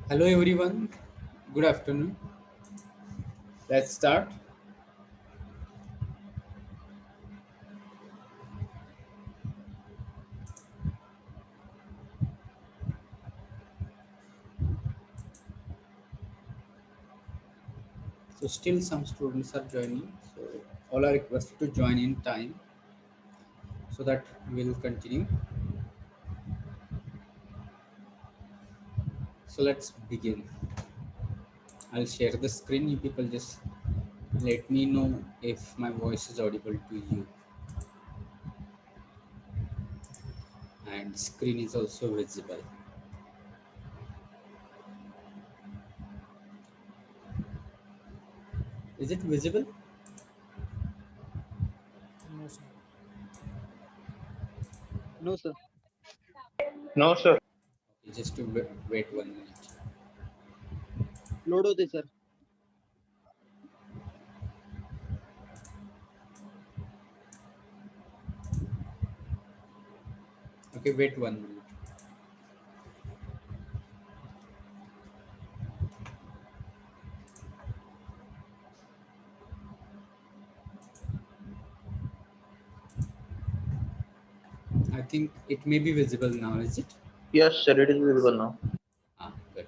Hello everyone, good afternoon. Let's start. So still some students are joining. So all are requested to join in time so that we'll continue. So let's begin. I'll share the screen. You people just let me know if my voice is audible to you and screen is also visible. Is it visible? No, sir. No, sir. No, sir. Okay, just to wait 1 minute. Load होते sir. Okay, wait 1 minute. I think it may be visible now, is it? Yes, sir. It is visible now. Good.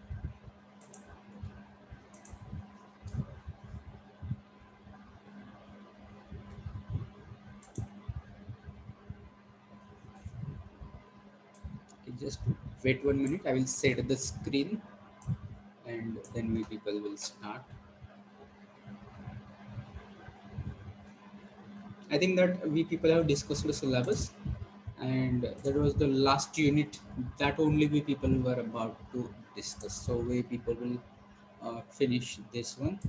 Okay, just wait 1 minute. I will set the screen and then we people will start. I think that we people have discussed the syllabus and that was the last unit that only we people were about to discuss. So we people will finish this one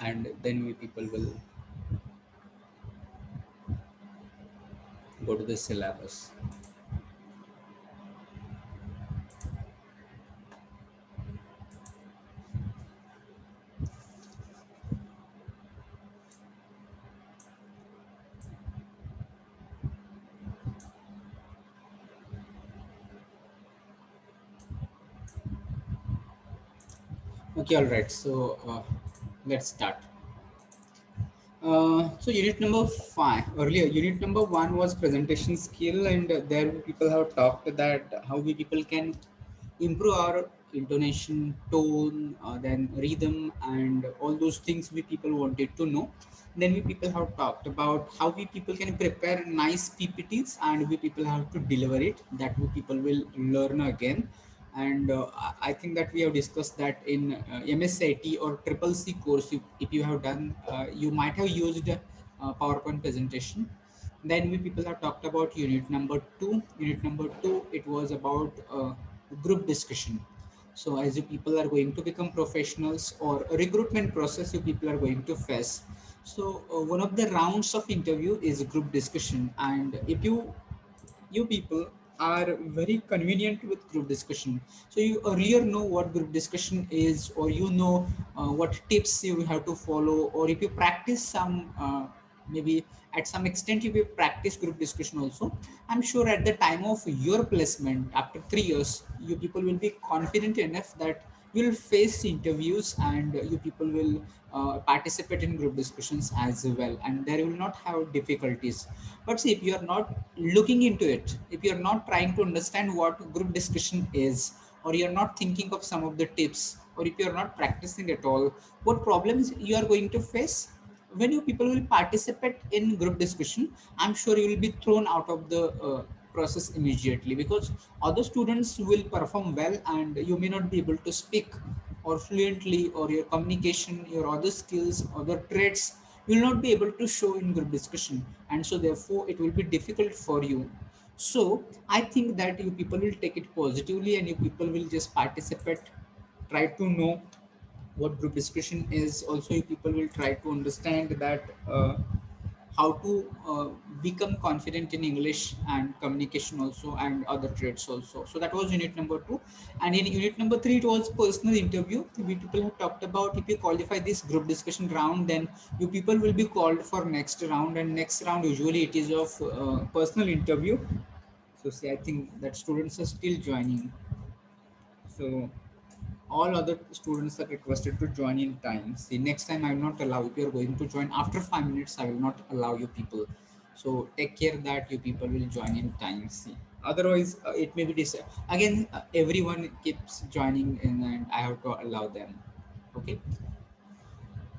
and then we people will go to the syllabus. Okay, all right. So let's start. So unit number 5 earlier unit number 1 was presentation skill and there people have talked that how we people can improve our intonation tone then rhythm and all those things we people wanted to know. Then we people have talked about how we people can prepare nice ppts and we people have to deliver it, that we people will learn again. And I think that we have discussed that in MSAT or triple C course. If you have done, you might have used PowerPoint presentation. Then we people have talked about unit number 2. Unit number 2, it was about group discussion. So as you people are going to become professionals or a recruitment process you people are going to face. So one of the rounds of interview is group discussion, and if you people are very convenient with group discussion, so you earlier know what group discussion is, or you know what tips you have to follow, or if you practice some maybe at some extent if you practice group discussion also, I'm sure at the time of your placement after 3 years you people will be confident enough that you will face interviews and you people will participate in group discussions as well, and there will not have difficulties. But see, if you are not looking into it, if you are not trying to understand what group discussion is, or you are not thinking of some of the tips, or if you are not practicing at all, what problems you are going to face when you people will participate in group discussion? I'm sure you will be thrown out of the process immediately, because other students will perform well and you may not be able to speak or fluently, or your communication, your other skills, other traits will not be able to show in group discussion, and so therefore it will be difficult for you. So I think that you people will take it positively and you people will just participate, try to know what group discussion is. Also you people will try to understand that how to become confident in English and communication also and other traits also. So that was unit number 2. And in unit number 3, it was personal interview. We people have talked about if you qualify this group discussion round, then you people will be called for next round, and next round usually it is of personal interview. So see, I think that students are still joining. So all other students are requested to join in time. See, next time I will not allow, if you are going to join after 5 minutes, I will not allow you people. So take care that you people will join in time. See, otherwise it may be again, everyone keeps joining in and I have to allow them. Okay.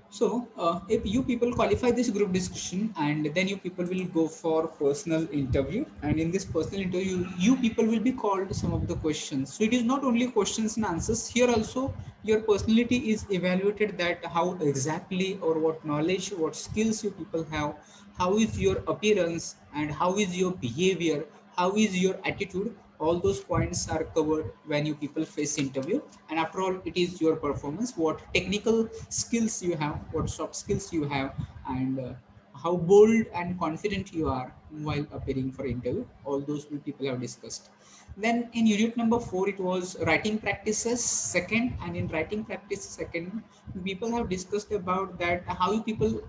So, if you people qualify this group discussion, and then you people will go for personal interview, and in this personal interview, you people will be called some of the questions. So it is not only questions and answers. Here also, your personality is evaluated, that how exactly or what knowledge, what skills you people have, how is your appearance, and how is your behavior, how is your attitude. All those points are covered when you people face interview. And after all, it is your performance, what technical skills you have, what soft skills you have, and how bold and confident you are while appearing for interview. All those we people have discussed. Then in unit number 4, it was writing practices second. And in writing practice second, people have discussed about that how you people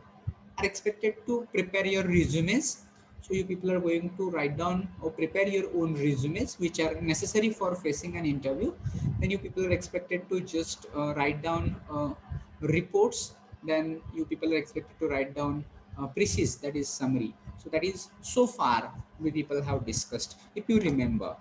are expected to prepare your resumes. So you people are going to write down or prepare your own resumes which are necessary for facing an interview. Then you people are expected to just write down reports. Then you people are expected to write down precis, that is summary. So that is so far we people have discussed, if you remember.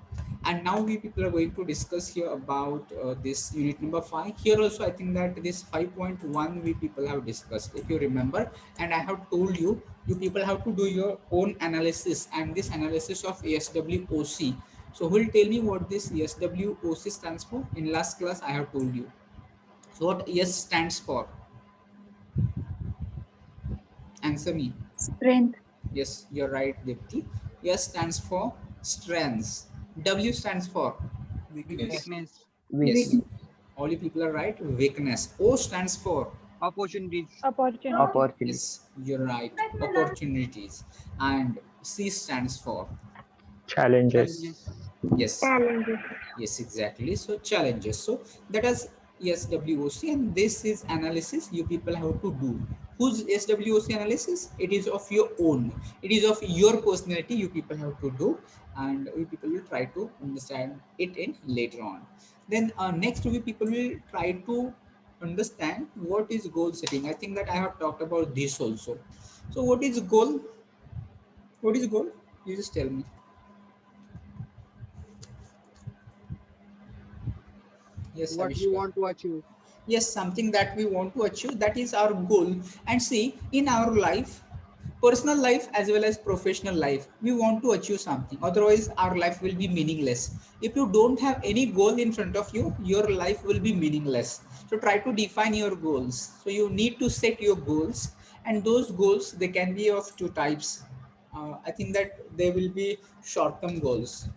And now we people are going to discuss here about this unit number 5. Here also I think that this 5.1 we people have discussed, if you remember. And I have told you, you people have to do your own analysis, and this analysis of SWOC. So who will tell me what this SWOC stands for? In last class I have told you. So what S stands for? Answer me. Strength. Yes, you're right, Dipti. S stands for strengths. W stands for Weakness. yes. Weakness. All you people are right. Weakness. O stands for Opportunities. Opportunity. Opportunity. yes, you're right. Opportunities. And C stands for Challenges. Challenges. yes. Challenges. Yes, exactly. So challenges. So that is SWOC, and this is analysis you people have to do. Whose SWOC analysis? It is of your own. It is of your personality you people have to do, and we people will try to understand it in later on. Then next we people will try to understand what is goal setting. I think that I have talked about this also. So what is goal? What is goal? You just tell me. Yes, What we Avishka. want to achieve. Yes, something that we want to achieve, that is our goal. And see, in our life, personal life as well as professional life, we want to achieve something, otherwise our life will be meaningless. If you don't have any goal in front of you, your life will be meaningless. So try to define your goals. So you need to set your goals, and those goals, they can be of two types. I think that they will be short term goals,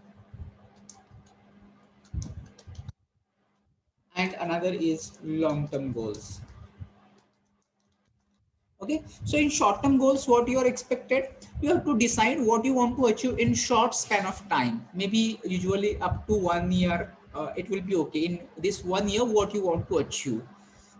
and another is long term goals. Okay, so in short term goals, what you are expected, you have to decide what you want to achieve in short span of time, maybe usually up to 1 year. It will be okay. In this 1 year, what you want to achieve.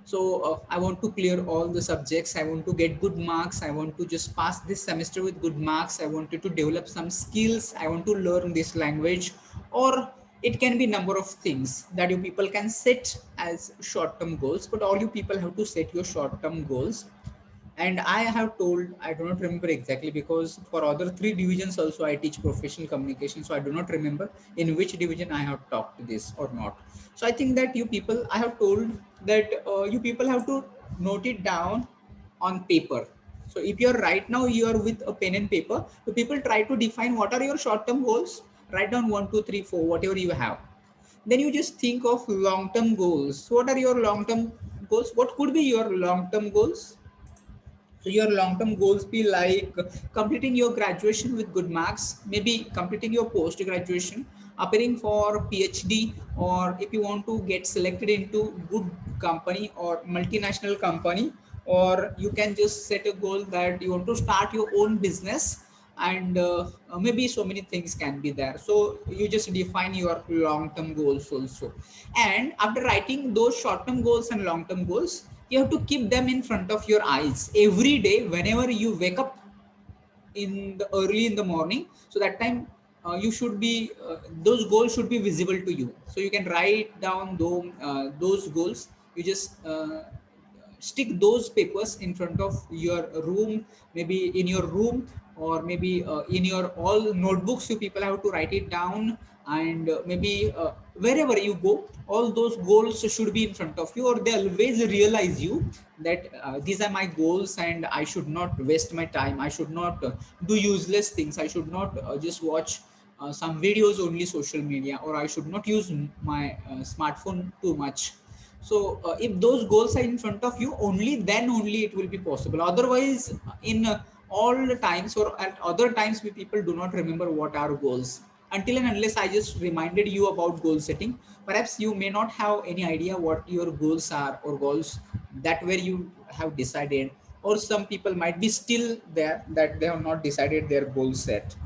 So I want to clear all the subjects, I want to get good marks, I want to just pass this semester with good marks, I wanted to develop some skills, I want to learn this language. Or it can be number of things that you people can set as short term goals, but all you people have to set your short term goals. And I have told, I do not remember exactly, because for other three divisions also I teach professional communication, so I do not remember in which division I have talked this or not. So I think that you people, I have told that you people have to note it down on paper. So if you're right now, you are with a pen and paper, so people try to define what are your short term goals. Write down 1 2 3 4 whatever you have. Then you just think of long term goals. So what are your long term goals? What could be your long term goals? So your long-term goals be like completing your graduation with good marks, maybe completing your post-graduation, appearing for PhD, or if you want to get selected into good company or multinational company, or you can just set a goal that you want to start your own business, and maybe so many things can be there. So you just define your long-term goals also, and after writing those short-term goals and long-term goals, you have to keep them in front of your eyes every day whenever you wake up in the early in the morning. So that time you should be those goals should be visible to you, so you can write down those goals. You just stick those papers in front of your room, maybe in your room, or maybe in your all notebooks. You people have to write it down, and maybe wherever you go, all those goals should be in front of you, or they always realize you that these are my goals, and I should not waste my time. I should not do useless things. I should not just watch some videos only social media, or I should not use my smartphone too much. So if those goals are in front of you, only then only it will be possible. Otherwise, in all the times or at other times, we people do not remember what are goals. Until and unless I just reminded you about goal setting, perhaps you may not have any idea what your goals are, or goals that where you have decided, or some people might be still there that they have not decided their goal set.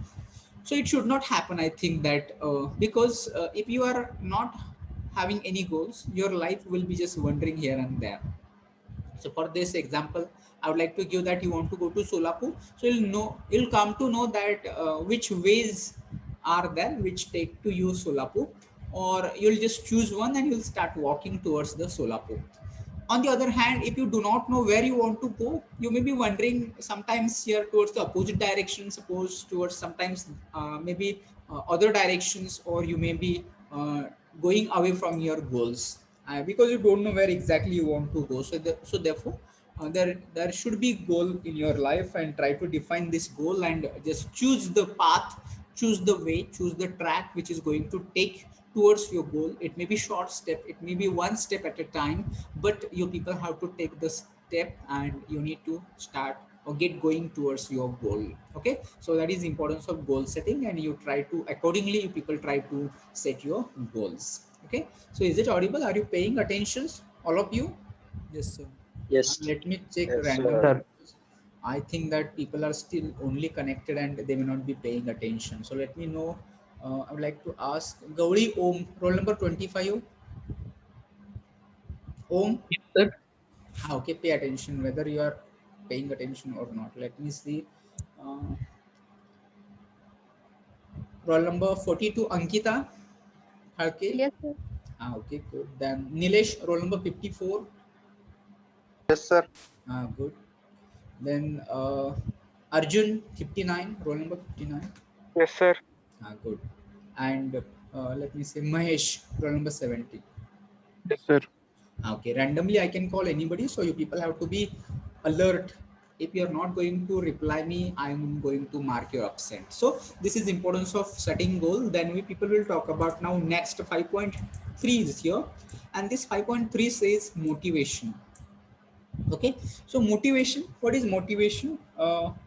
So it should not happen. I think that because if you are not having any goals, your life will be just wandering here and there. So for this example, I would like to give that you want to go to Solapur. So you'll come to know that which ways are there which take to you Solapur, or you'll just choose one and you'll start walking towards the Solapur. On the other hand, if you do not know where you want to go, you may be wondering sometimes here towards the opposite direction, suppose towards sometimes maybe other directions, or you may be going away from your goals because you don't know where exactly you want to go. So therefore, there should be goal in your life, and try to define this goal and just choose the path, choose the way, choose the track which is going to take towards your goal. It may be short step, it may be one step at a time, but you people have to take the step, and you need to start or get going towards your goal. Okay, so that is the importance of goal setting, and you try to accordingly, you people try to set your goals. Okay, so is it audible? Are you paying attention, all of you? Yes, sir. Yes. Let me check Yes, randomly. sir. I think that people are still only connected and they may not be paying attention. So let me know. I would like to ask Gauri Om, roll number 25. Om. Sir. Okay, pay attention whether you are paying attention or not. Let me see. Uh, roll number 42, Ankita. Okay. Yes, sir. Okay, good. Then Nilesh, roll number 54. Yes, sir. Good. Then Arjun, 59, roll number 59. Yes, sir. Good. And let me say Mahesh, roll number 70. Yes, sir. Okay, randomly I can call anybody, so you people have to be alert. If you are not going to reply me, I am going to mark your absent. So this is importance of setting goal. Then we people will talk about now next 5.3 is here, and this 5.3 says motivation. Okay, so motivation, what is motivation?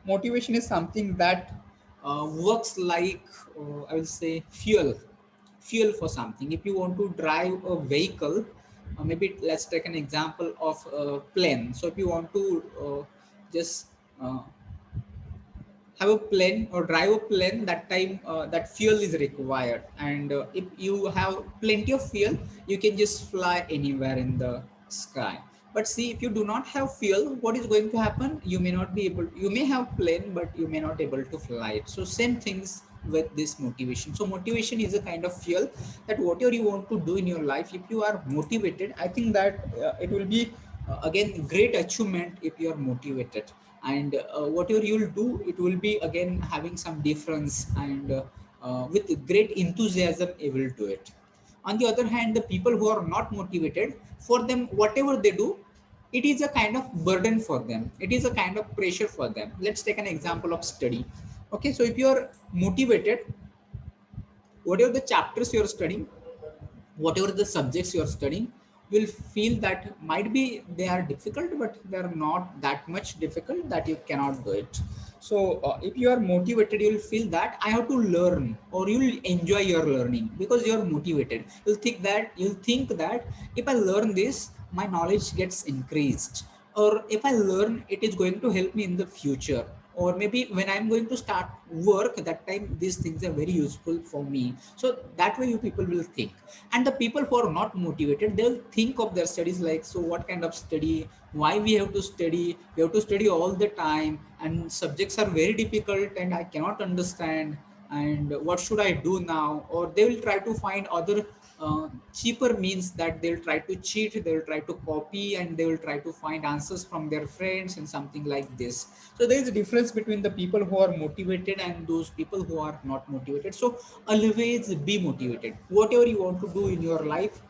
Motivation is something that works like I will say fuel for something. If you want to drive a vehicle, maybe let's take an example of a plane. So if you want to just have a plane or drive a plane, that time that fuel is required, and if you have plenty of fuel, you can just fly anywhere in the sky. But see, if you do not have fuel, what is going to happen? You may not be able, you may have plane, but you may not able to fly it. So same things with this motivation. So motivation is a kind of fuel that whatever you want to do in your life, if you are motivated, I think that it will be again great achievement if you are motivated, and whatever you'll do, it will be again having some difference, and with great enthusiasm you will do it. On the other hand, the people who are not motivated, for them whatever they do, it is a kind of burden for them, it is a kind of pressure for them. Let's take an example of study. Okay, so if you are motivated, whatever the chapters you are studying, whatever the subjects you are studying, you'll feel that might be they are difficult, but they are not that much difficult that you cannot do it. So if you are motivated, you'll feel that I have to learn, or you'll enjoy your learning because you are motivated. You'll think that if I learn this, my knowledge gets increased, or if I learn, it is going to help me in the future, or maybe when I'm going to start work, that time these things are very useful for me. So that way you people will think. And the people who are not motivated, they'll think of their studies like, so what kind of study, why we have to study, we have to study all the time, and subjects are very difficult and I cannot understand, and what should I do now? Or they will try to find other cheaper means, that they'll try to cheat, they'll try to copy, and they will try to find answers from their friends and something like this. So there is a difference between the people who are motivated and those people who are not motivated. So always be motivated. Whatever you want to do in your life,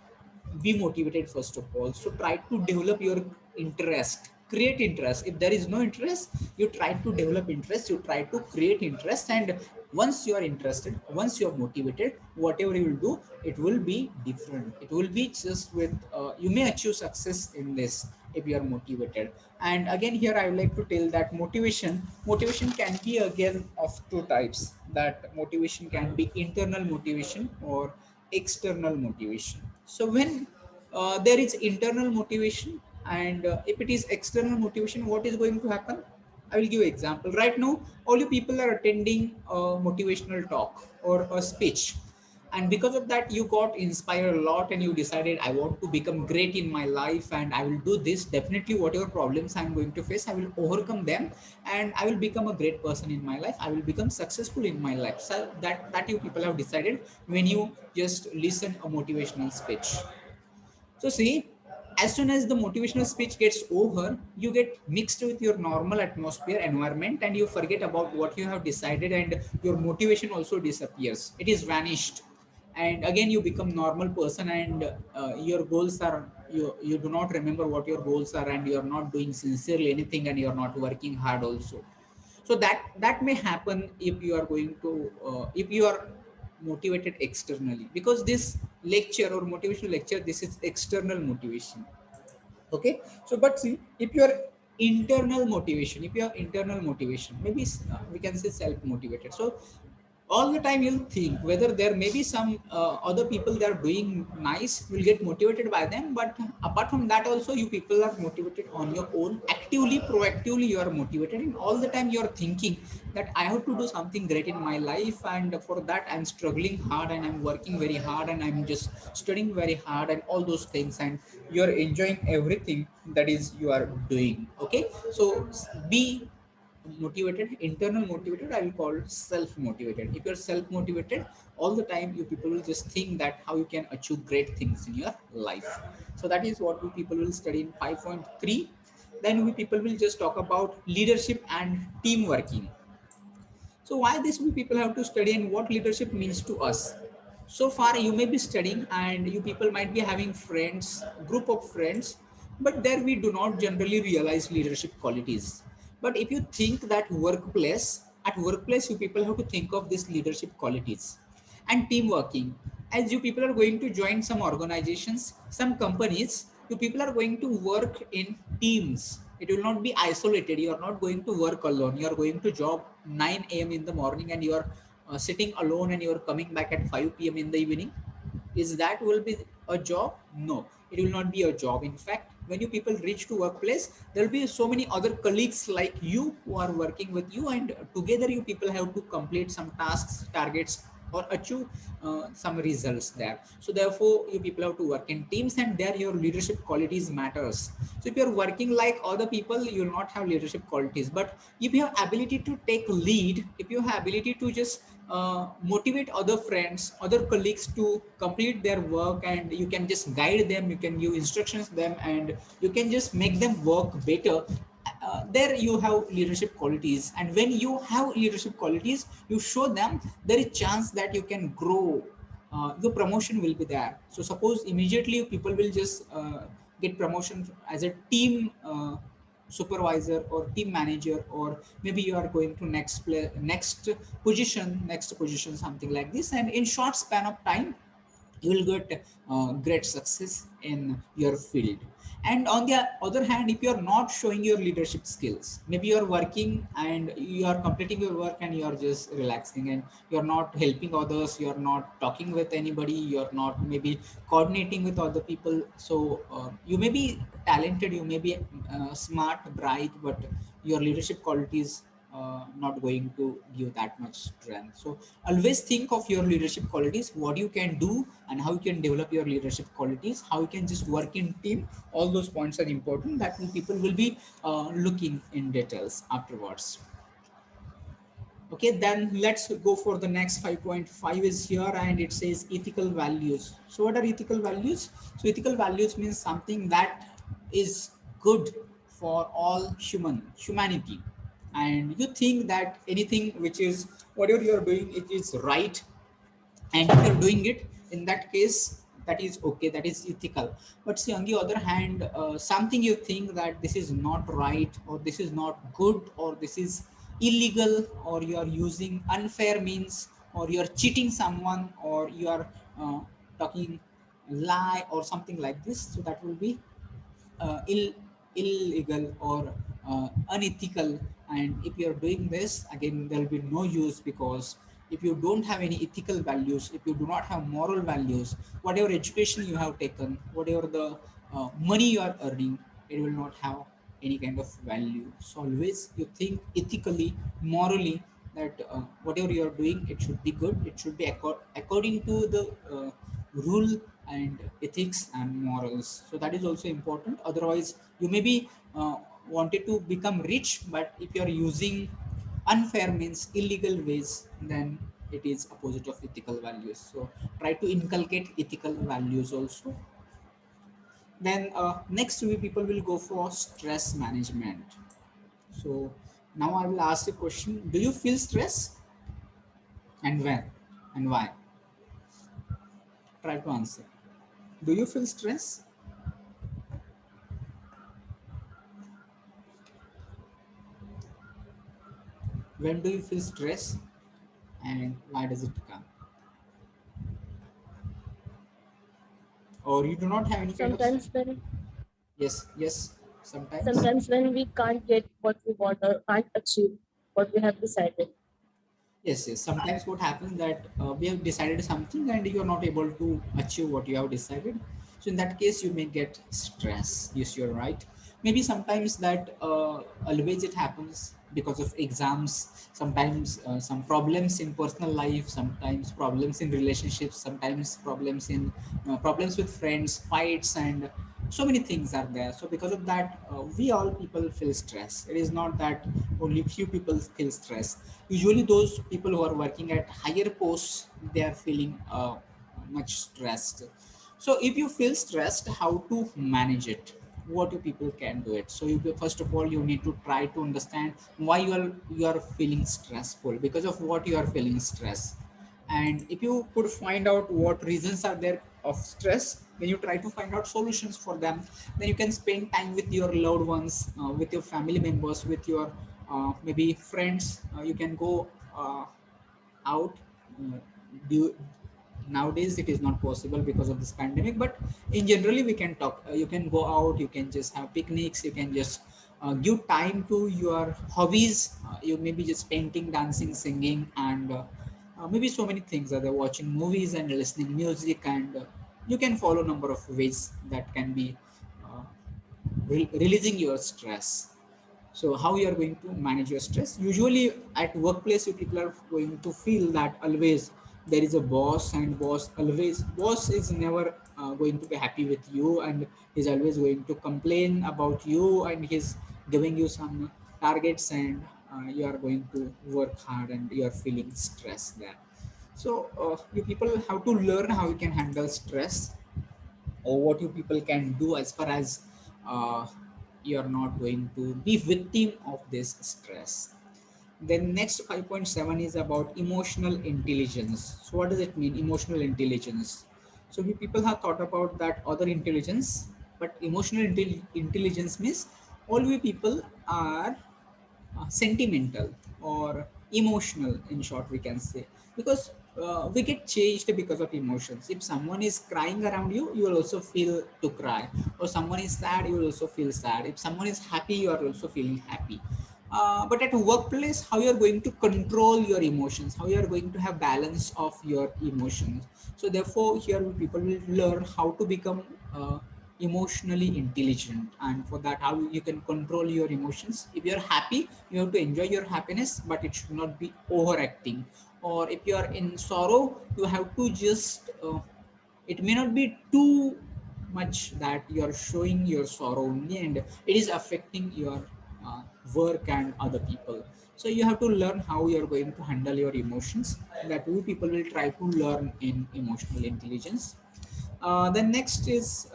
be motivated first of all. So try to develop your interest, create interest. If there is no interest, you try to develop interest, you try to create interest, and once you are interested, once you are motivated, whatever you will do, it will be different. It will be just with you may achieve success in this if you are motivated. And again, here I would like to tell that motivation can be again of two types. That motivation can be internal motivation or external motivation. So when there is internal motivation, and if it is external motivation, what is going to happen? I will give an example. Right now, all you people are attending a motivational talk or a speech, and because of that you got inspired a lot, and you decided, I want to become great in my life, and I will do this. Definitely whatever problems I'm going to face, I will overcome them, and I will become a great person in my life, I will become successful in my life. So that you people have decided when you just listen a motivational speech. So see, as soon as the motivational speech gets over, you get mixed with your normal atmosphere environment, and you forget about what you have decided, and your motivation also disappears. It is vanished. And again, you become normal person, and your goals are, you do not remember what your goals are, and you are not doing sincerely anything, and you are not working hard also. So that may happen if you are going to if you are motivated externally, because this lecture or motivational lecture, this is external motivation. Okay. So but see, if your internal motivation, if your internal motivation, maybe we can say self motivated. So all the time you'll think whether there may be some other people that are doing nice, will get motivated by them, but apart from that also, you people are motivated on your own, actively, proactively you are motivated, and all the time you are thinking that I have to do something great in my life, and for that I'm struggling hard, and I'm working very hard, and I'm just studying very hard, and all those things, and you're enjoying everything that is you are doing. Okay. So be motivated, internal motivated, I will call self motivated. If you're self motivated, all the time you people will just think that how you can achieve great things in your life. So that is what we people will study in 5.3. Then we people will just talk about leadership and team working. So why this we people have to study, and what leadership means to us? So far you may be studying, and you people might be having friends, group of friends, but there we do not generally realize leadership qualities. But if you think that workplace, at workplace you people have to think of these leadership qualities. And team working, as you people are going to join some organizations, some companies, you people are going to work in teams. It will not be isolated. You are not going to work alone. You are going to job 9 a.m. in the morning, and you are sitting alone, and you are coming back at 5 p.m. in the evening. Is that will be a job? No, it will not be a job. In fact, when you people reach to workplace, there will be so many other colleagues like you who are working with you, and together you people have to complete some tasks, targets, or achieve some results there. So therefore you people have to work in teams, and there your leadership qualities matters. So if you're working like other people, you will not have leadership qualities. But if you have ability to take lead, if you have ability to just motivate other friends, other colleagues to complete their work, and you can just guide them, you can give instructions them, and you can just make them work better, there you have leadership qualities. And when you have leadership qualities, you show them, there is chance that you can grow. The promotion will be there. So suppose immediately people will just get promotion as a team supervisor or team manager, or maybe you are going to next position, something like this, and in short span of time you will get great success in your field. And on the other hand, if you are not showing your leadership skills, maybe you are working and you are completing your work and you are just relaxing and you are not helping others, you are not talking with anybody, you are not maybe coordinating with other people. So you may be talented, you may be smart, bright, but your leadership qualities not going to give that much strength. So always think of your leadership qualities, what you can do and how you can develop your leadership qualities, how you can just work in team. All those points are important, that people will be looking in details afterwards. Okay, then let's go for the next 5.5 is here, and it says ethical values. So what are ethical values? So ethical values means something that is good for all humanity, and you think that anything which is whatever you're doing, it is right, and if you're doing it in that case, that is okay, that is ethical. But see, on the other hand, something you think that this is not right, or this is not good, or this is illegal, or you are using unfair means, or you are cheating someone, or you are talking lie or something like this, so that will be illegal or unethical. And if you are doing this, again there will be no use, because if you don't have any ethical values, if you do not have moral values, whatever education you have taken, whatever the money you are earning, it will not have any kind of value. So always you think ethically, morally, that whatever you are doing, it should be good, it should be according to the rule and ethics and morals. So that is also important. Otherwise you may be wanted to become rich, but if you are using unfair means, illegal ways, then it is opposite of ethical values. So try to inculcate ethical values also. Then next we people will go for stress management. So now I will ask a question: do you feel stress, and when and why? Try to answer. Do you feel stress? When do you feel stress, and why does it come? Or you do not have any kind of... Sometimes when Yes, yes, sometimes. sometimes when we can't get what we want or can't achieve what we have decided. Yes, yes. Sometimes what happens that we have decided something and you are not able to achieve what you have decided. So in that case, you may get stress. Yes, you're right. Maybe sometimes that always it happens because of exams. Sometimes some problems in personal life. Sometimes problems in relationships. Sometimes problems with friends, fights, and so many things are there. So because of that, we all people feel stress. It is not that only few people feel stress. Usually those people who are working at higher posts, they are feeling much stressed. So if you feel stressed, how to manage it? What do people can do it? So first of all, you need to try to understand why you are feeling stressful, because of what you are feeling stress. And if you could find out what reasons are there of stress, then you try to find out solutions for them. Then you can spend time with your loved ones, with your family members, with your maybe friends. You can go out. uh, do Nowadays it is not possible because of this pandemic, but in generally we can talk. You can go out, you can just have picnics, you can just give time to your hobbies. You may be just painting, dancing, singing, and maybe so many things are there, watching movies and listening music. And you can follow number of ways that can be uh, releasing your stress. So how you are going to manage your stress? Usually at workplace, you people are going to feel that always there is a boss, and boss is never going to be happy with you, and he's always going to complain about you, and he's giving you some targets, and you are going to work hard and you are feeling stress there. So you people have to learn how you can handle stress, or what you people can do as far as uh, you're not going to be victim of this stress. Then next 5.7 is about emotional intelligence. So what does it mean, emotional intelligence? So we people have thought about that other intelligence, but emotional intelligence means all we people are sentimental or emotional, in short we can say. Because we get changed because of emotions. If someone is crying around you, you will also feel to cry, or someone is sad, you will also feel sad. If someone is happy, you are also feeling happy. But at a workplace, how you are going to control your emotions, how you are going to have balance of your emotions. So therefore here people will learn how to become emotionally intelligent, and for that how you can control your emotions. If you're happy, you have to enjoy your happiness, but it should not be overacting. Or if you are in sorrow, you have to just it may not be too much that you are showing your sorrow only, and it is affecting your uh, work and other people. So you have to learn how you are going to handle your emotions. That we people will try to learn in emotional intelligence. Then next is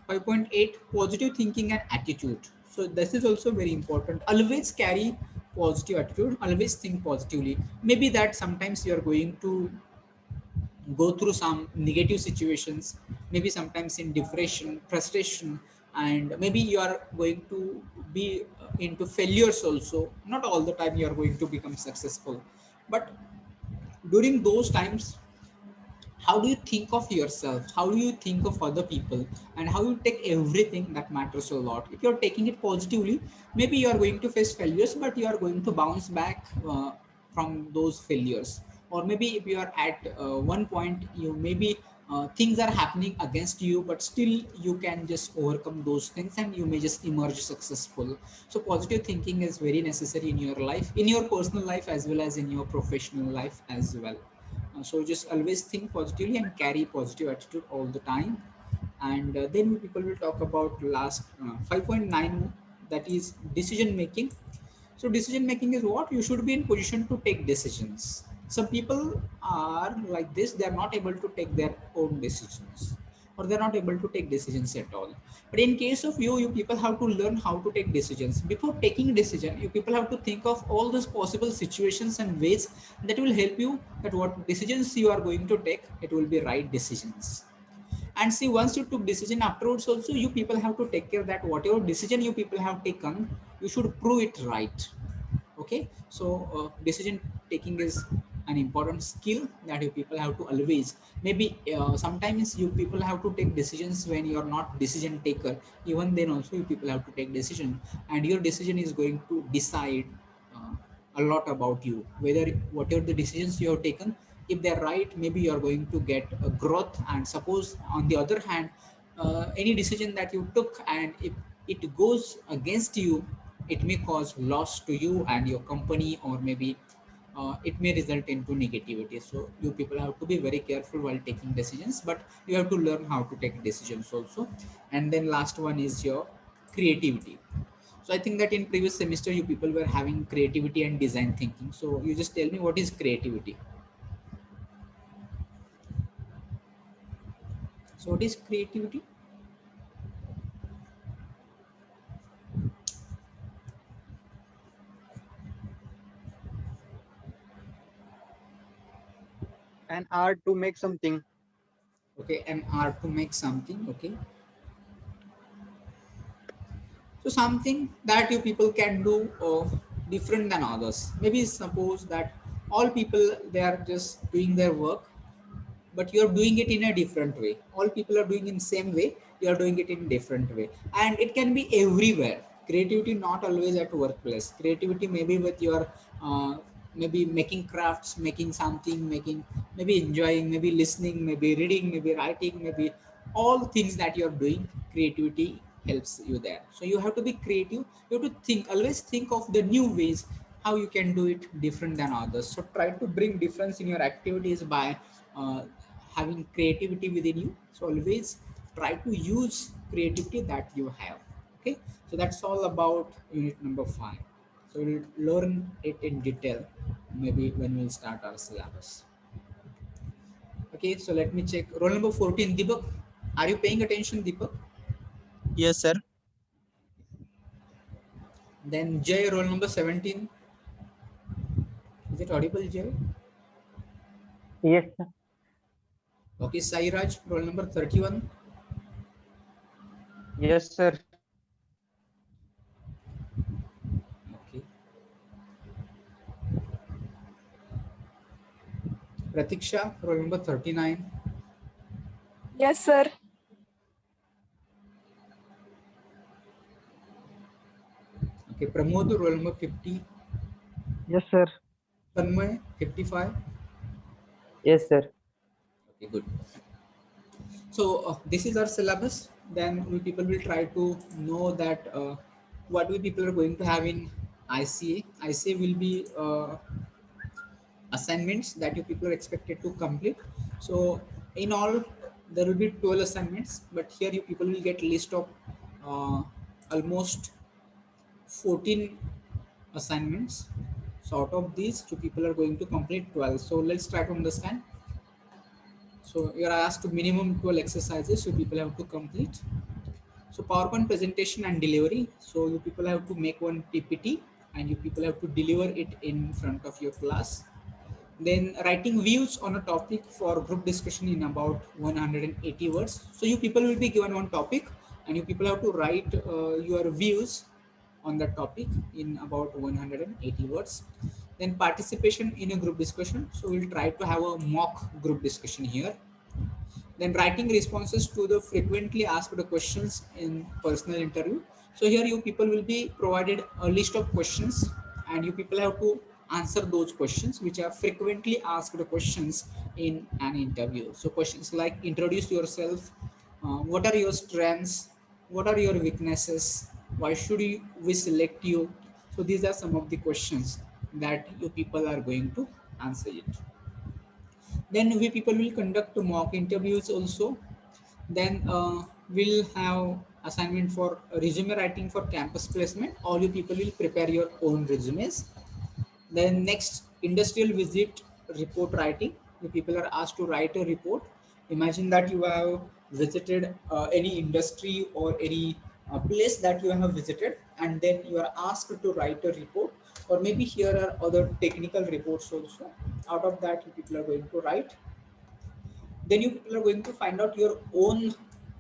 5.8, positive thinking and attitude. So this is also very important. Always carry positive attitude, always think positively. Maybe that sometimes you are going to go through some negative situations, maybe sometimes in depression, frustration, and maybe you are going to be into failures also. Not all the time you are going to become successful, but during those times, how do you think of yourself, how do you think of other people, and how you take everything, that matters a lot. If you're taking it positively, maybe you are going to face failures, but you are going to bounce back from those failures. Or maybe if you are at one point, you maybe things are happening against you, but still you can just overcome those things and you may just emerge successful. So positive thinking is very necessary in your life, in your personal life as well as in your professional life as well. So just always think positively and carry positive attitude all the time. And then people will talk about last 5.9, that is decision making. So decision making is what you should be in position to take decisions. Some people are like this, they are not able to take their own decisions, or they're not able to take decisions at all. But in case of you, you people have to learn how to take decisions. Before taking a decision, you people have to think of all those possible situations and ways that will help you, that what decisions you are going to take, it will be right decisions. And see, once you took decision, afterwards also you people have to take care that whatever decision you people have taken, you should prove it right. Okay, so decision taking is an important skill that you people have to always. Maybe sometimes you people have to take decisions when you are not decision taker. Even then also you people have to take decision, and your decision is going to decide a lot about you, whether whatever the decisions you have taken, if they're right, maybe you are going to get a growth. And suppose on the other hand, any decision that you took, and if it goes against you, it may cause loss to you and your company, or maybe it may result into negativity. So you people have to be very careful while taking decisions, but you have to learn how to take decisions also. And then last one is your creativity. So I think that in previous semester you people were having creativity and design thinking. So you just tell me, what is creativity? So what is creativity? An art to make something. Okay, an art to make something. Okay, so something that you people can do different than others. Maybe suppose that all people, they are just doing their work, but you're doing it in a different way. All people are doing in same way, you're doing it in different way. And it can be everywhere. Creativity not always at workplace. Creativity maybe with your maybe making crafts, making something, making, maybe enjoying, maybe listening, maybe reading, maybe writing, maybe all things that you're doing. Creativity helps you there. So you have to be creative. You have to think, always think of the new ways how you can do it different than others. So try to bring difference in your activities by uh, having creativity within you. So always try to use creativity that you have. Okay, so that's all about unit number 5. So we'll learn it in detail maybe when we'll start our syllabus. Okay, so let me check. Roll number 14, Deepak. Are you paying attention, Deepak? Yes, sir. Then Jay, roll number 17. Is it audible, Jay? Yes, sir. Okay, Sairaj, roll number 31. Yes, sir. Okay. Pratiksha, roll number 39. Yes, sir. Okay, Pramod, roll number 50. Yes, sir. Tanmay, 55. Yes, sir. Okay, good. So this is our syllabus. Then we people will try to know that what we people are going to have in ICA. ICA will be assignments that you people are expected to complete. So in all, there will be 12 assignments, but here you people will get list of almost 14 assignments. So out of these, you people are going to complete 12. So let's try to understand. So you are asked minimum 12 exercises you people have to complete. So PowerPoint presentation and delivery. So you people have to make one PPT and you people have to deliver it in front of your class. Then writing views on a topic for group discussion in about 180 words. So you people will be given one topic and you people have to write your views on that topic in about 180 words. Then participation in a group discussion. So we'll try to have a mock group discussion here. Then writing responses to the frequently asked questions in personal interview. So here you people will be provided a list of questions and you people have to answer those questions which are frequently asked questions in an interview. So questions like introduce yourself, what are your strengths, what are your weaknesses, why should we select you. So these are some of the questions that you people are going to answer it. Then we people will conduct mock interviews also. Then we'll have assignment for resume writing for campus placement. All you people will prepare your own resumes. Then next, industrial visit report writing. You people are asked to write a report. Imagine that you have visited any industry or any place that you have visited, and then you are asked to write a report. Or maybe here are other technical reports also. Out of that, you people are going to write. Then you people are going to find out your own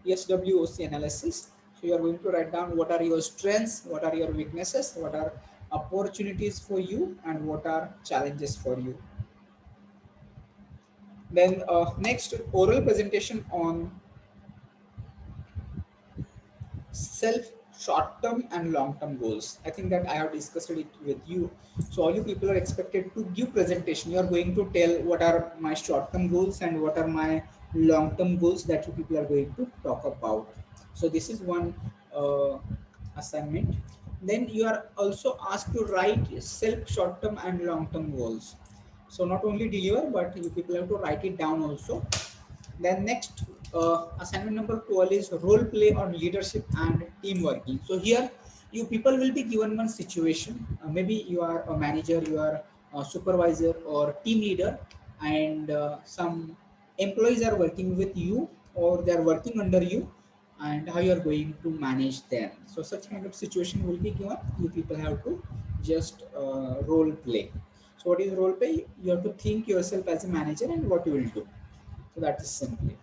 SWOC analysis. So you are going to write down what are your strengths, what are your weaknesses, what are opportunities for you, and what are challenges for you. Then next, oral presentation on self short-term and long-term goals. I think that I have discussed it with you. So all you people are expected to give presentation. You are going to tell what are my short-term goals and what are my long-term goals that you people are going to talk about. So this is one assignment. Then you are also asked to write self short-term and long-term goals. So not only deliver, but you people have to write it down also. Then next, assignment number 12 is role play on leadership and team working. So here you people will be given one situation. Maybe you are a manager, you are a supervisor or team leader, and some employees are working with you or they are working under you, and how you are going to manage them. So such kind of situation will be given. You people have to just role play. So what is role play? You have to think yourself as a manager and what you will do. So that is simply.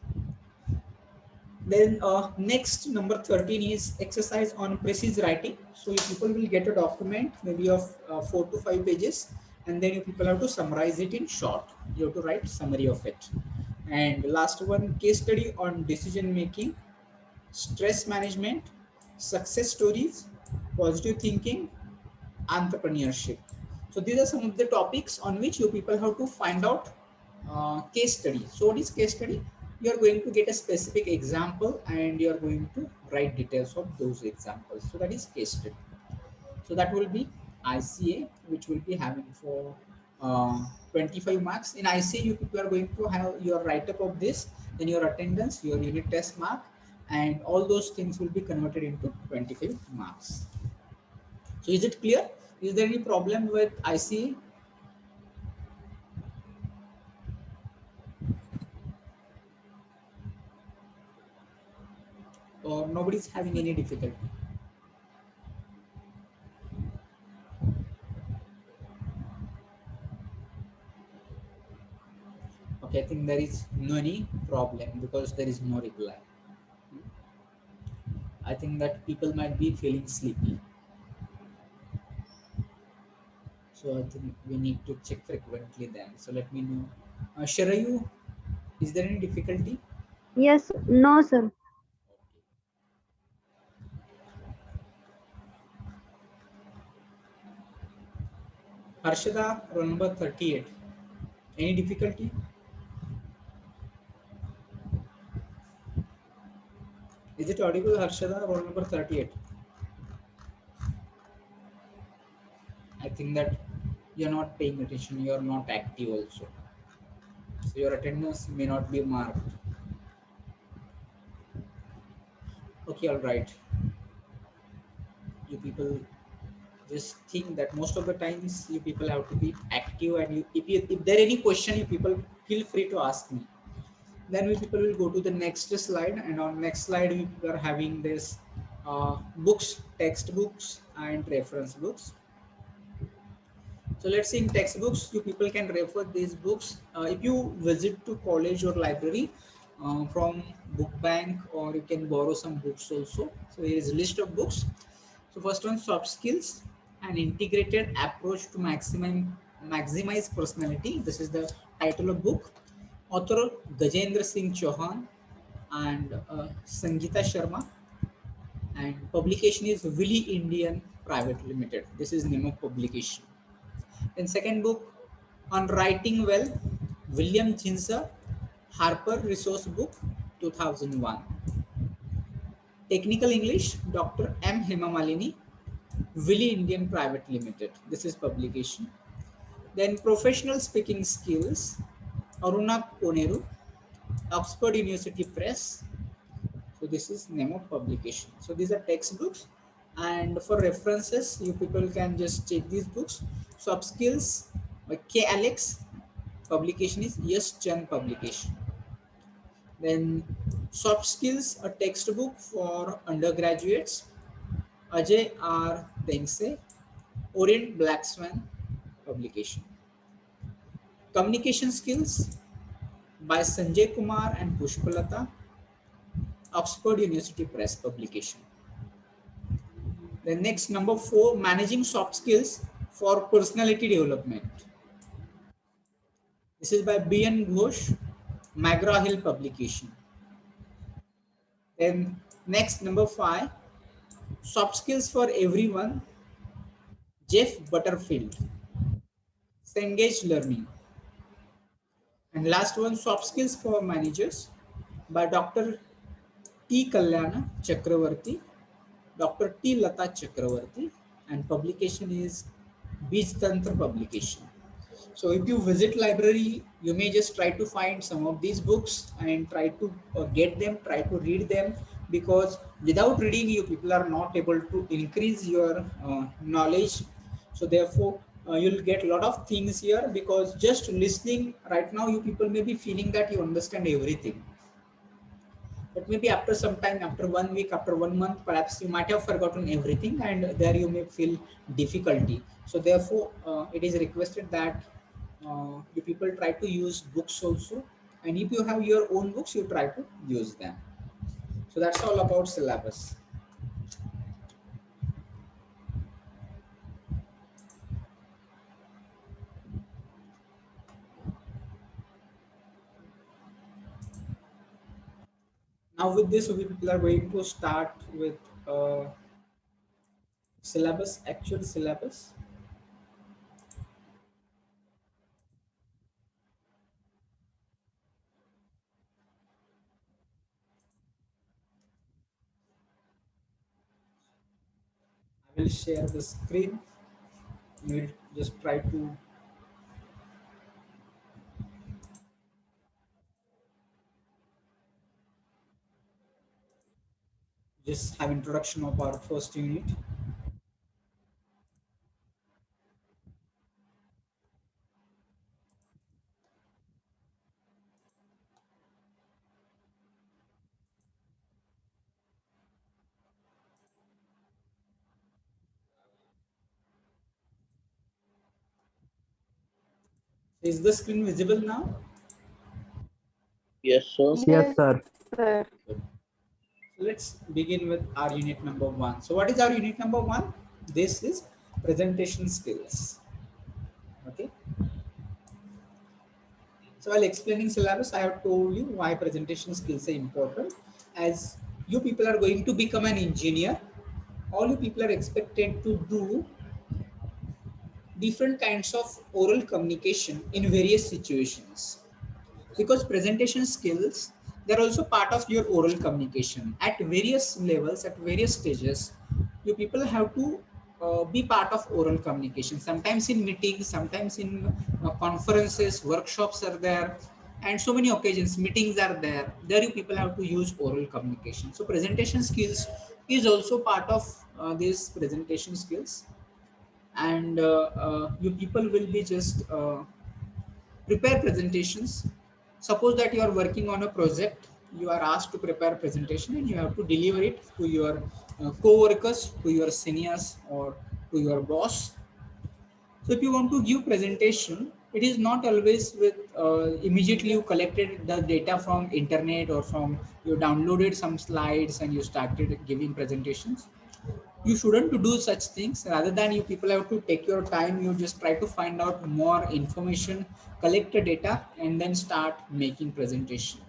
Then next, number 13 is exercise on precise writing. So you people will get a document maybe of 4 to 5 pages, and then you people have to summarize it in short. You have to write summary of it. And last one, case study on decision making, stress management, success stories, positive thinking, entrepreneurship. So these are some of the topics on which you people have to find out case study. So what is case study? You are going to get a specific example and you are going to write details of those examples. So that is case study. So that will be ICA, which will be having for 25 marks. In ICA, you people are going to have your write-up of this, then your attendance, your unit test mark, and all those things will be converted into 25 marks. So is it clear? Is there any problem with ICA? Or nobody's having any difficulty? Okay, I think there is no any problem because there is no reply. I think that people might be feeling sleepy. So I think we need to check frequently then. So let me know Sharayu, is there any difficulty? Yes, no, sir. Harshada, roll number 38. Any difficulty? Is it audible, Harshada, roll number 38? I think that you're not paying attention, you're not active also. So your attendance may not be marked. Okay, all right. You people just think that most of the times you people have to be active, and if there any question, you people feel free to ask me. Then we people will go to the next slide, and on next slide we are having this books, textbooks and reference books. So let's see, in textbooks, you people can refer these books. If you visit to college or library from book bank, or you can borrow some books also. So here is a list of books. So first one, soft skills, an integrated approach to maximize personality. This is the title of book. Author Gajendra Singh Chauhan and Sangeeta Sharma. And publication is Willy Indian Private Limited. This is name of publication. Then second book, on writing well, William Chinsa, Harper Resource Book, 2001. Technical English, Dr. M. Hemamalini, Willy Indian Private Limited. This is publication. Then professional speaking skills, Aruna Koneru, Oxford University Press. So this is name of publication. So these are textbooks, and for references, you people can just check these books. Soft skills by K. Alex, publication is Yes Chand publication. Then soft skills, a textbook for undergraduates, Ajay R. Dengse, Orient Black Swan publication. Communication skills by Sanjay Kumar and Pushpalata, Oxford University Press publication. The next, number 4, managing soft skills for personality development. This is by B.N. Ghosh, McGraw Hill publication. Then next, number 5, soft skills for everyone, Jeff Butterfield, Cengage Learning. And last one, soft skills for managers by Dr. T. Kalyana Chakravarti, Dr. T. Lata Chakravarti, and publication is Beach Tantra publication. So if you visit library, you may just try to find some of these books and try to get them, try to read them, because without reading, you people are not able to increase your knowledge. So therefore, you'll get a lot of things here, because just listening right now, you people may be feeling that you understand everything. But maybe after some time, after 1 week, after 1 month, perhaps you might have forgotten everything, and there you may feel difficulty. So therefore, it is requested that you people try to use books also, and if you have your own books, you try to use them. So that's all about syllabus. Now with this, we people are going to start with syllabus, actual syllabus. I will share the screen. You will just try to just have introduction of our first unit. Is the screen visible now? Yes, sir. Yes, sir. Sir. So let's begin with our unit number 1. So what is our unit number 1? This is presentation skills. Okay. So while explaining syllabus, I have told you why presentation skills are important. As you people are going to become an engineer, all you people are expected to do different kinds of oral communication in various situations. Because presentation skills, they're also part of your oral communication at various levels, at various stages. You people have to be part of oral communication, sometimes in meetings, sometimes in conferences, workshops are there, and so many occasions meetings are there you people have to use oral communication. So presentation skills is also part of these presentation skills. And you people will be just prepare presentations. Suppose that you are working on a project, you are asked to prepare a presentation and you have to deliver it to your co-workers, to your seniors, or to your boss. So if you want to give presentation, it is not always with immediately you collected the data from internet or from you downloaded some slides and you started giving presentations. You shouldn't to do such things. Rather than you people have to take your time, you just try to find out more information, collect the data, and then start making presentation.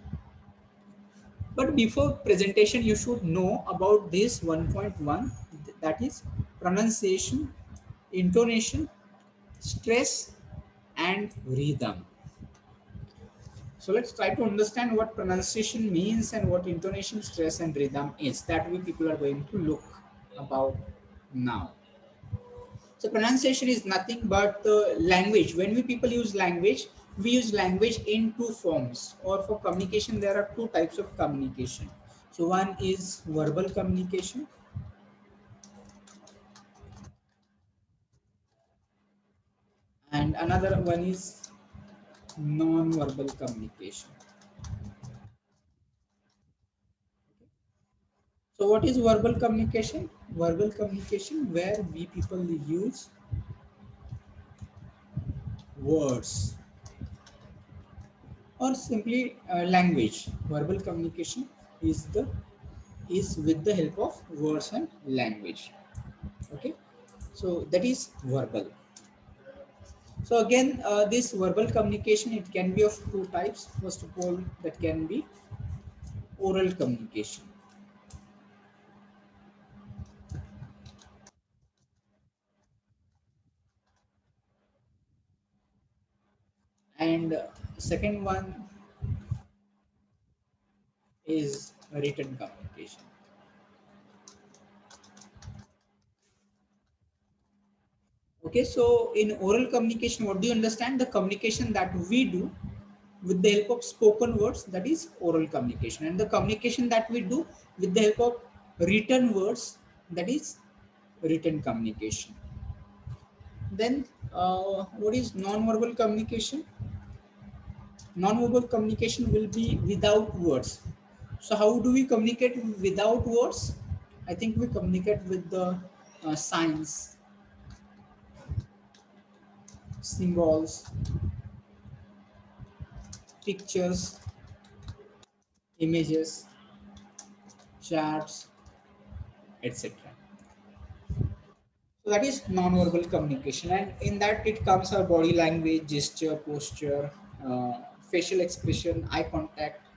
But before presentation, you should know about this 1.1, that is pronunciation, intonation, stress, and rhythm. So let's try to understand what pronunciation means and what intonation, stress, and rhythm is. That we people are going to look about now. So pronunciation is nothing but language. When we people use language, we use language in two forms. Or for communication, there are two types of communication. So one is verbal communication, and another one is non-verbal communication. So what is verbal communication? Verbal communication where we people use words or simply language. Verbal communication is with the help of words and language. Okay, so that is verbal. So again, this verbal communication, it can be of two types. First of all, that can be oral communication. And second one is written communication. Okay, so in oral communication, what do you understand? The communication that we do with the help of spoken words, that is oral communication. And the communication that we do with the help of written words, that is written communication. Then what is non-verbal communication? Non-verbal communication will be without words. So how do we communicate without words? I think we communicate with the signs, symbols, pictures, images, charts, etc. So that is non-verbal communication, and in that it comes our body language, gesture, posture, facial expression, eye contact.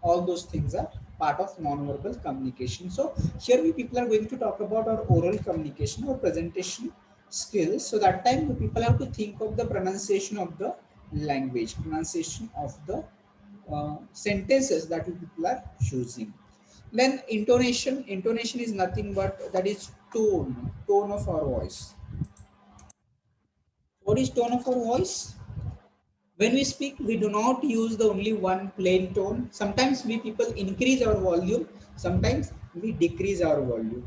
All those things are part of non-verbal communication. So here we people are going to talk about our oral communication or presentation skills. So that time the people have to think of the pronunciation of the language, pronunciation of the sentences that you people are choosing. Then intonation. Intonation is nothing but that is tone of our voice. What is tone of our voice? When we speak, we do not use the only one plain tone. Sometimes we people increase our volume, sometimes we decrease our volume.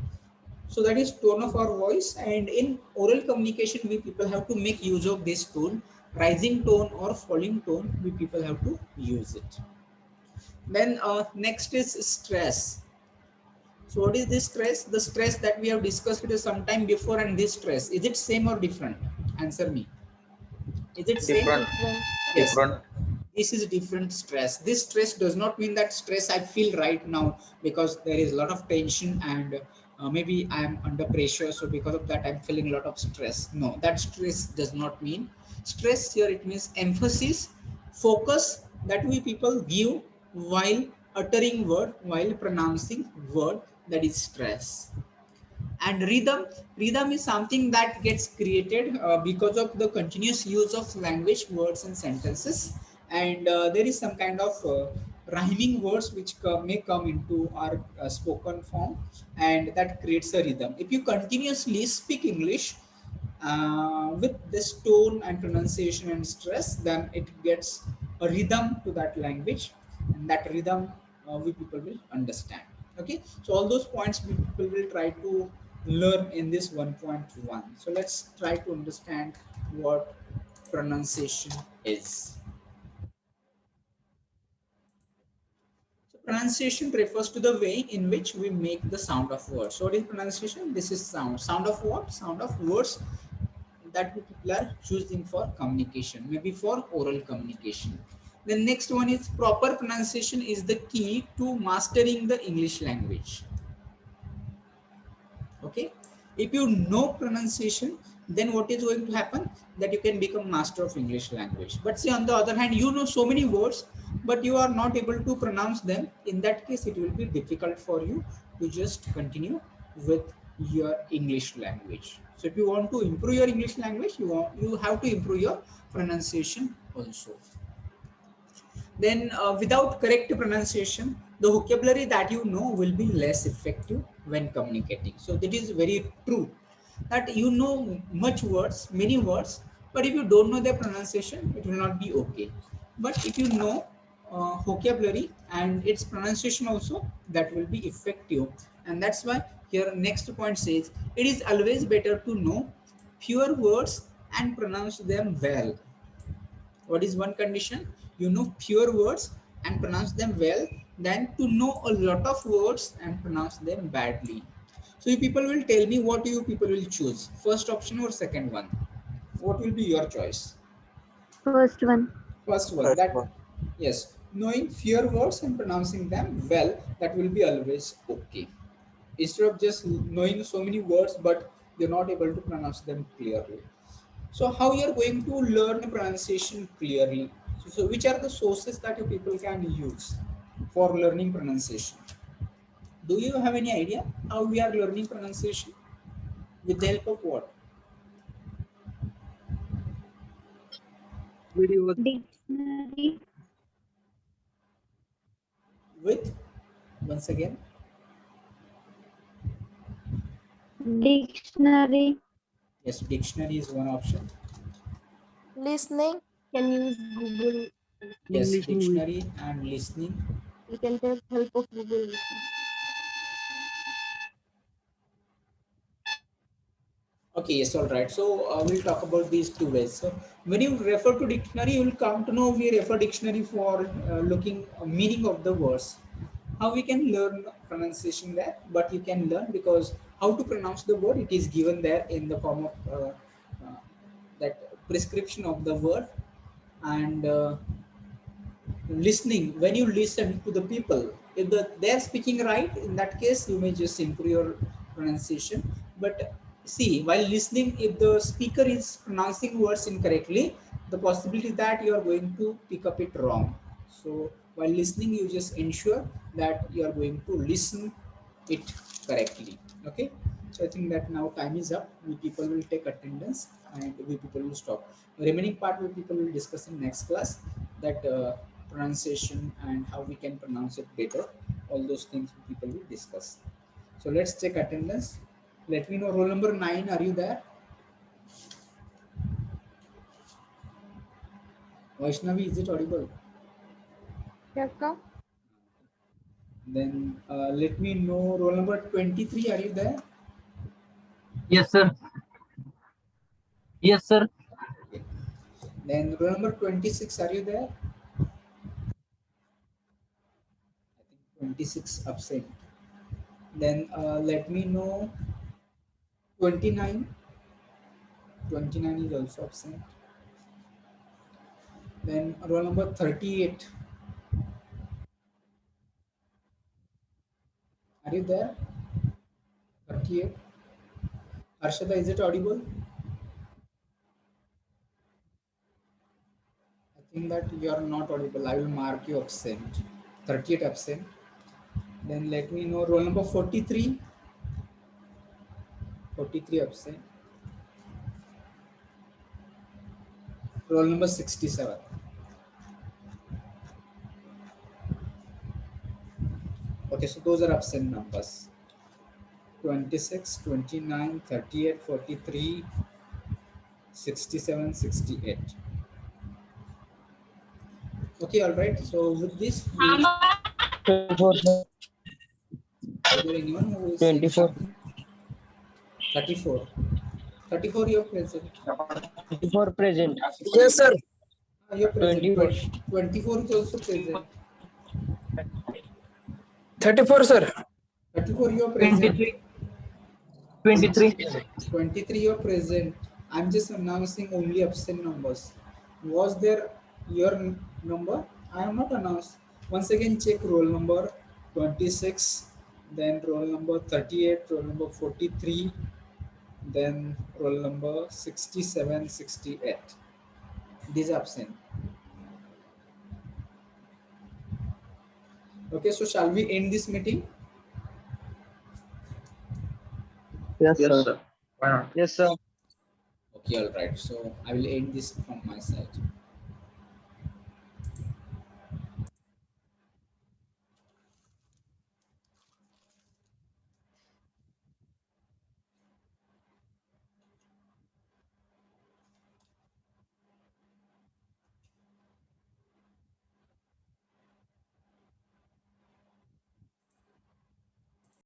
So that is tone of our voice. And in oral communication, we people have to make use of this tone. Rising tone or falling tone, we people have to use it. Then next is stress. So what is this stress? The stress that we have discussed it some time before, and this stress, is it same or different? Answer me. Is it same? Different. Yes. Different. This is different stress. This stress does not mean that stress I feel right now because there is a lot of tension and maybe I am under pressure. So because of that, I'm feeling a lot of stress. No, that stress does not mean stress here. It means emphasis focus that we people give while uttering word, while pronouncing word, that is stress. And rhythm is something that gets created because of the continuous use of language, words and sentences, and there is some kind of rhyming words which may come into our spoken form, and that creates a rhythm. If you continuously speak English with this tone and pronunciation and stress, then it gets a rhythm to that language, and that rhythm we people will understand. Okay, so all those points we people will try to learn in this 1.1. So let's try to understand what pronunciation is. So pronunciation refers to the way in which we make the sound of words. So what is pronunciation? This is sound. Sound of what? Sound of words that people are choosing for communication, maybe for oral communication. The next one is proper pronunciation is the key to mastering the English language. Okay, if you know pronunciation, then what is going to happen, that you can become master of English language. But see, on the other hand, you know so many words but you are not able to pronounce them. In that case, it will be difficult for you to just continue with your English language. So if you want to improve your English language, you have to improve your pronunciation also. Then without correct pronunciation, the vocabulary that you know will be less effective when communicating. So that is very true, that you know much words, many words, but if you don't know their pronunciation, it will not be okay. But if you know vocabulary and its pronunciation also, that will be effective. And that's why here next point says, it is always better to know fewer words and pronounce them well. What is one condition? You know fewer words and pronounce them well than to know a lot of words and pronounce them badly. So you people will tell me what you people will choose, first option or second one. What will be your choice? First one. First one. First That, one. yes, knowing fewer words and pronouncing them well, that will be always okay. Instead of just knowing so many words but you're not able to pronounce them clearly. So how you're going to learn pronunciation clearly? So which are the sources that you people can use for learning pronunciation? Do you have any idea how we are learning pronunciation? With the help of what? Videos. Dictionary. With, once again, Dictionary. yes, dictionary is one option. Listening. Can use Google. Yes, English movies. dictionary and listening. You can take help of Google. Okay, yes, all right. So we'll talk about these two ways. So when you refer to dictionary, you will come to know we refer dictionary for looking meaning of the words. How we can learn pronunciation there, but you can learn because how to pronounce the word, it is given there in the form of that prescription of the word. And listening, when you listen to the people, if they're speaking right, in that case you may just improve your pronunciation. But see, while listening, if the speaker is pronouncing words incorrectly, the possibility that you are going to pick up it wrong. So while listening, you just ensure that you are going to listen it correctly. Okay, so I think that now time is up. We people will take attendance and we people will stop. The remaining part we people will discuss in next class, that pronunciation and how we can pronounce it better. All those things we people will discuss. So let's check attendance. Let me know, roll number 9, are you there? Vaishnavi, is it audible? Yes, sir. Then let me know, roll number 23, are you there? Yes, sir. Yes, sir. Okay. Then roll number 26, are you there? I think 26 absent. Then let me know, 29. 29 is also absent. Then roll number 38. Are you there? 38. Harshada, is it audible? I think that you are not audible, I will mark you absent. 38 absent. Then let me know roll number 43. 43 absent. Roll number 67. Okay, so those are absent numbers. 26, 29, 38, 43, 67, 68. Okay, all right. So with this, is 24, sir. there anyone who is 24. 34? 34 you're present. 24 present. Yes, sir. You're present. 24. 24 is also present. 34, sir. 34 you're present. 23. 23 you're present. I'm just announcing only absent numbers. Was there your number? I am not announced. Once again check roll number 26, then roll number 38, roll number 43, then roll number 67, 68. These are absent. Okay, so shall we end this meeting? Yes, Yes, sir. sir. Why not? Yes, sir. Okay, all right. So I will end this from my side.